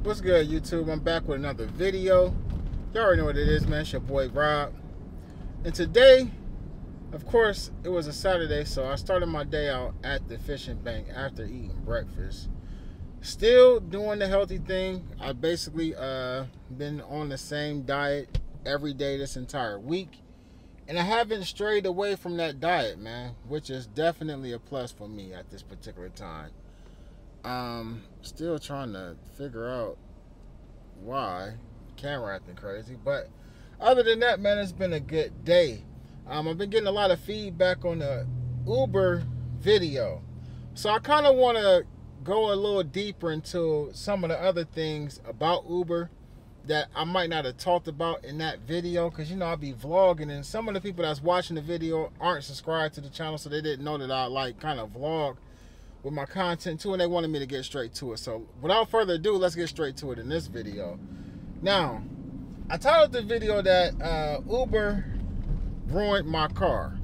What's good, YouTube? I'm back with another video. Y'all already know what it is, man. It's your boy Rob. And today, of course, it was a Saturday, so I started my day out at the fishing bank after eating breakfast. Still doing the healthy thing. I basically been on the same diet every day this entire week. And I haven't strayed away from that diet, man, which is definitely a plus for me at this particular time. Still trying to figure out why camera acting crazy, but other than that, man, it's been a good day. I've been getting a lot of feedback on the Uber video, so I kind of want to go a little deeper into some of the other things about Uber that I might not have talked about in that video, because you know I'll be vlogging and some of the people that's watching the video aren't subscribed to the channel, so they didn't know that I like kind of vlog with my content too, and they wanted me to get straight to it. So without further ado, let's get straight to it in this video. Now, I titled the video that Uber ruined my car,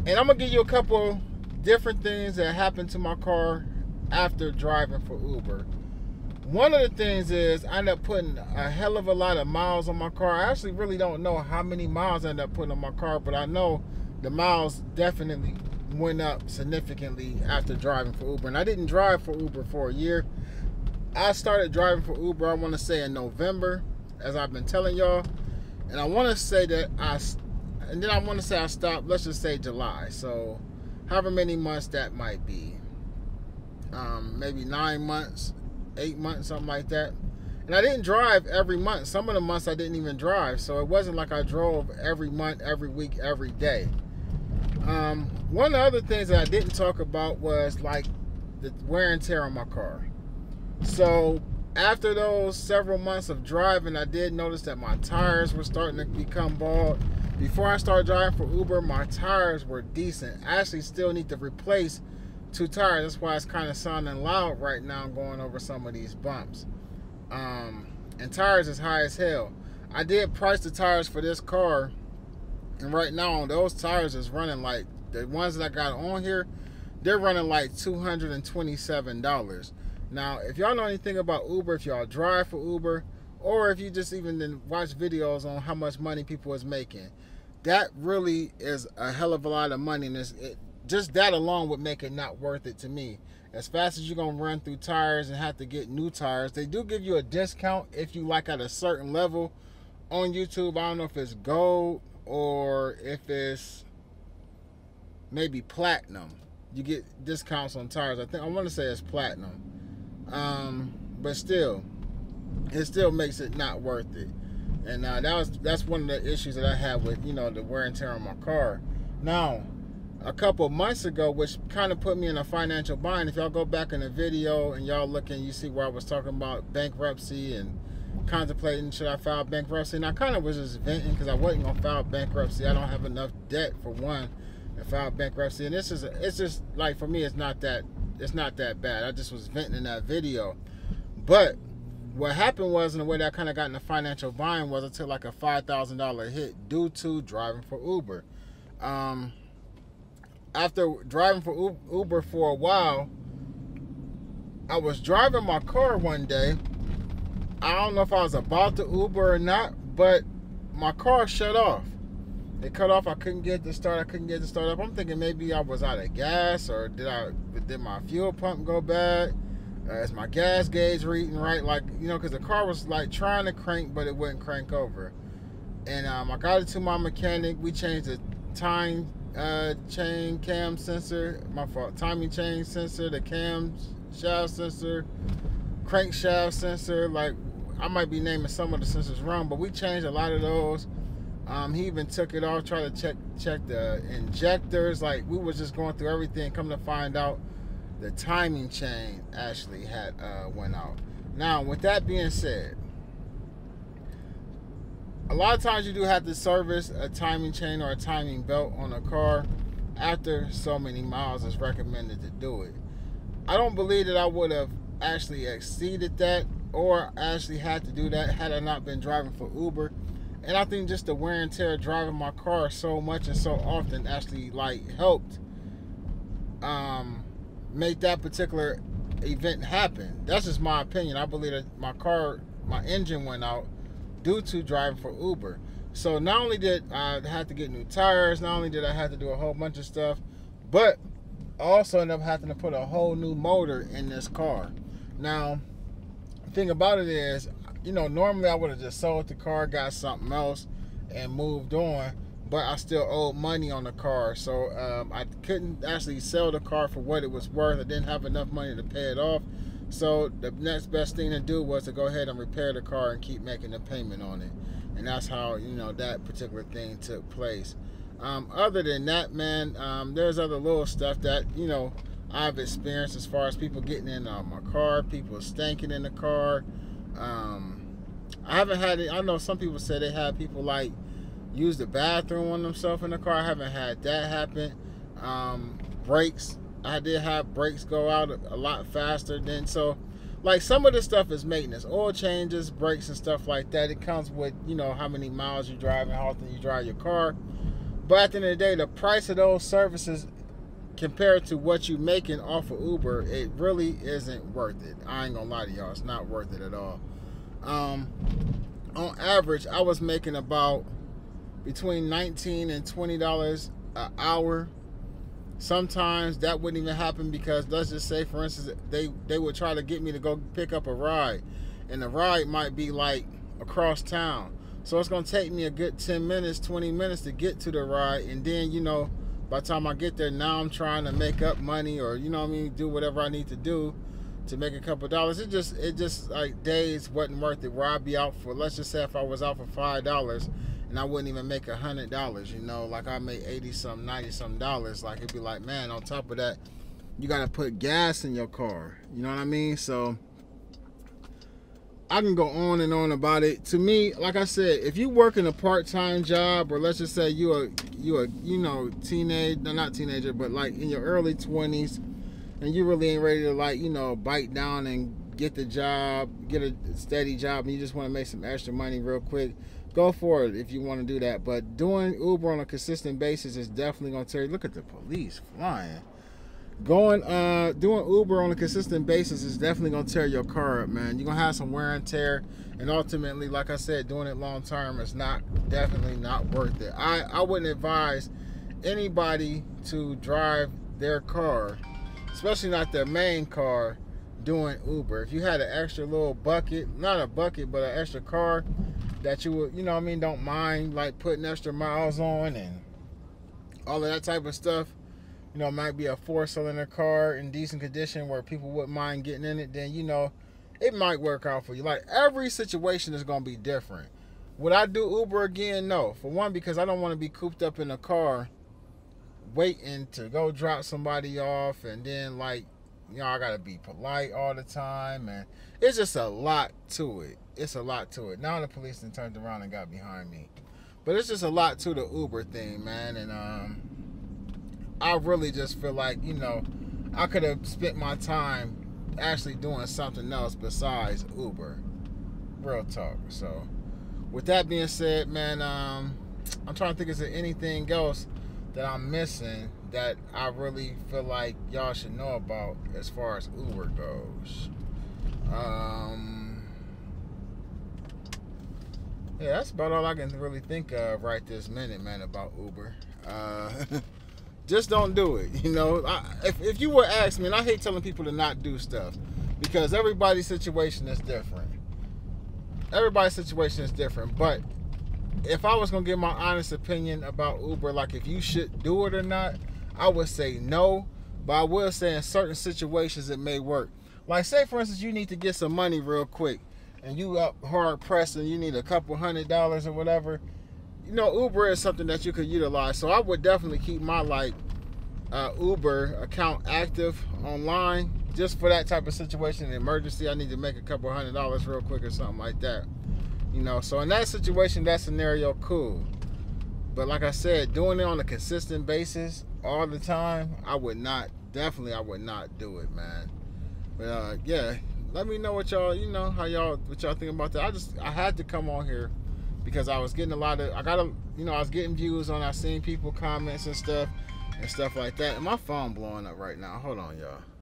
and I'm gonna give you a couple different things that happened to my car after driving for Uber. One of the things is I ended up putting a hell of a lot of miles on my car. I actually really don't know how many miles I ended up putting on my car, but I know the miles definitely went up significantly after driving for Uber. And I didn't drive for Uber for a year. I started driving for Uber, I want to say in November, as I've been telling y'all. And I want to say that I stopped, let's just say July. So however many months that might be. Maybe 9 months, 8 months, something like that. And I didn't drive every month. Some of the months I didn't even drive. So it wasn't like I drove every month, every week, every day. One of the other things that I didn't talk about was like the wear and tear on my car. So after those several months of driving, I did notice that my tires were starting to become bald. Before I started driving for Uber, my tires were decent. I actually still need to replace 2 tires. That's why it's kind of sounding loud right now going over some of these bumps. And tires is high as hell. I did price the tires for this car, and right now those tires is running like, the ones that I got on here, they're running like $227. Now, if y'all know anything about Uber, if y'all drive for Uber, or if you just even watch videos on how much money people is making, that really is a hell of a lot of money. And just that alone would make it not worth it to me. As fast as you're going to run through tires and have to get new tires, they do give you a discount if you like at a certain level on YouTube. I don't know if it's gold or if it's maybe platinum. You get discounts on tires. I want to say it's platinum. But still, it still makes it not worth it. And that's one of the issues that I have with, you know, the wear and tear on my car. Now, a couple months ago, which kind of put me in a financial bind. If y'all go back in the video and y'all look and you see where I was talking about bankruptcy and contemplating should I file bankruptcy, and I kind of was just venting because I wasn't gonna file bankruptcy. I don't have enough debt for one to file bankruptcy, and it's just like, for me, it's not that bad. I just was venting in that video. But what happened was, in the way that I kind of got in a financial bind, was I took like a $5,000 hit due to driving for Uber. After driving for Uber for a while, I was driving my car one day. I don't know if I was about to Uber or not, but my car shut off. It cut off. I couldn't get the start. I couldn't get the start up. I'm thinking maybe I was out of gas, or did my fuel pump go bad? Is my gas gauge reading right? Like, you know, because the car was like trying to crank, but it wouldn't crank over. And I got it to my mechanic. We changed the time chain cam sensor. My fault. Timing chain sensor, the cam shaft sensor, crankshaft sensor. Like, I might be naming some of the sensors wrong, but we changed a lot of those. He even took it off, tried to check the injectors. Like, we was just going through everything. Come to find out, the timing chain actually had went out. Now, with that being said, a lot of times you do have to service a timing chain or a timing belt on a car after so many miles is recommended to do it. I don't believe that I would have actually exceeded that or actually had to do that had I not been driving for Uber. And I think just the wear and tear of driving my car so much and so often actually like helped make that particular event happened. That's just my opinion. I believe that my engine went out due to driving for Uber. So not only did I have to get new tires, not only did I have to do a whole bunch of stuff, but I also ended up having to put a whole new motor in this car. Now, the thing about it is, normally I would have just sold the car, got something else, and moved on. But I still owed money on the car, so I couldn't actually sell the car for what it was worth. I didn't have enough money to pay it off. So the next best thing to do was to go ahead and repair the car and keep making the payment on it. And that's how, that particular thing took place. Other than that, man, there's other little stuff that, I've experienced as far as people getting in my car, people stinking in the car. I haven't had it. I know some people say they had people like use the bathroom on themselves in the car. I haven't had that happen. Brakes. I did have brakes go out a lot faster than so. Like some of this stuff is maintenance, oil changes, brakes and stuff like that. It comes with how many miles you drive and how often you drive your car. But at the end of the day, the price of those services compared to what you're making off of Uber, it really isn't worth it. I ain't gonna lie to y'all, it's not worth it at all. On average, I was making about between $19 and $20 an hour. Sometimes that wouldn't even happen because let's just say, for instance, they would try to get me to go pick up a ride, and the ride might be like across town. So it's going to take me a good 10 minutes, 20 minutes to get to the ride, and then, by the time I get there, now I'm trying to make up money or, do whatever I need to do to make a couple dollars. It just like days wasn't worth it where I'd be out for, let's just say if I was out for $5, and I wouldn't even make $100, like I made 80 something, 90 something dollars. Like it'd be like, man, on top of that, you gotta put gas in your car. You know what I mean? So I can go on and on about it. To me, like I said, if you work in a part-time job, or let's just say you a not teenager, but like in your early 20s, and you really ain't ready to bite down and get the job, get a steady job, and you just want to make some extra money real quick, go for it if you want to do that. But doing Uber on a consistent basis is definitely going to tear you. Look at the police flying. Doing Uber on a consistent basis is definitely going to tear your car up, man. You're going to have some wear and tear. And ultimately, like I said, doing it long term is definitely not worth it. I wouldn't advise anybody to drive their car, especially not their main car, doing Uber. If you had an extra little bucket, not a bucket, but an extra car that you would, don't mind like putting extra miles on and all of that type of stuff, it might be a 4-cylinder car in decent condition where people wouldn't mind getting in it, then, it might work out for you. Like every situation is going to be different. Would I do Uber again? No. For one, because I don't want to be cooped up in a car waiting to go drop somebody off, and then I gotta be polite all the time, and it's just a lot to it. It's a lot to it. Now the police then turned around and got behind me, but it's just a lot to the Uber thing, man. And I really just feel like I could have spent my time actually doing something else besides Uber. Real talk. So with that being said, man, I'm trying to think, is there anything else that I'm missing that I really feel like y'all should know about as far as Uber goes? Yeah, that's about all I can really think of right this minute, man, about Uber. Just don't do it. If you were asked me, and I hate telling people to not do stuff because everybody's situation is different. Everybody's situation is different, but if I was going to give my honest opinion about Uber, like if you should do it or not, I would say no, but I will say in certain situations it may work. Like say for instance you need to get some money real quick and you up hard pressed and you need a couple $100 or whatever, Uber is something that you could utilize. So I would definitely keep my Uber account active online just for that type of situation, an emergency. I need to make a couple $100 real quick or something like that. So in that situation, that scenario, cool. But like I said, doing it on a consistent basis all the time, I would not do it, man. But yeah, let me know what y'all, what y'all think about that. I had to come on here because I was getting I was getting views on, I seen people comments and stuff like that. And my phone blowing up right now. Hold on, y'all.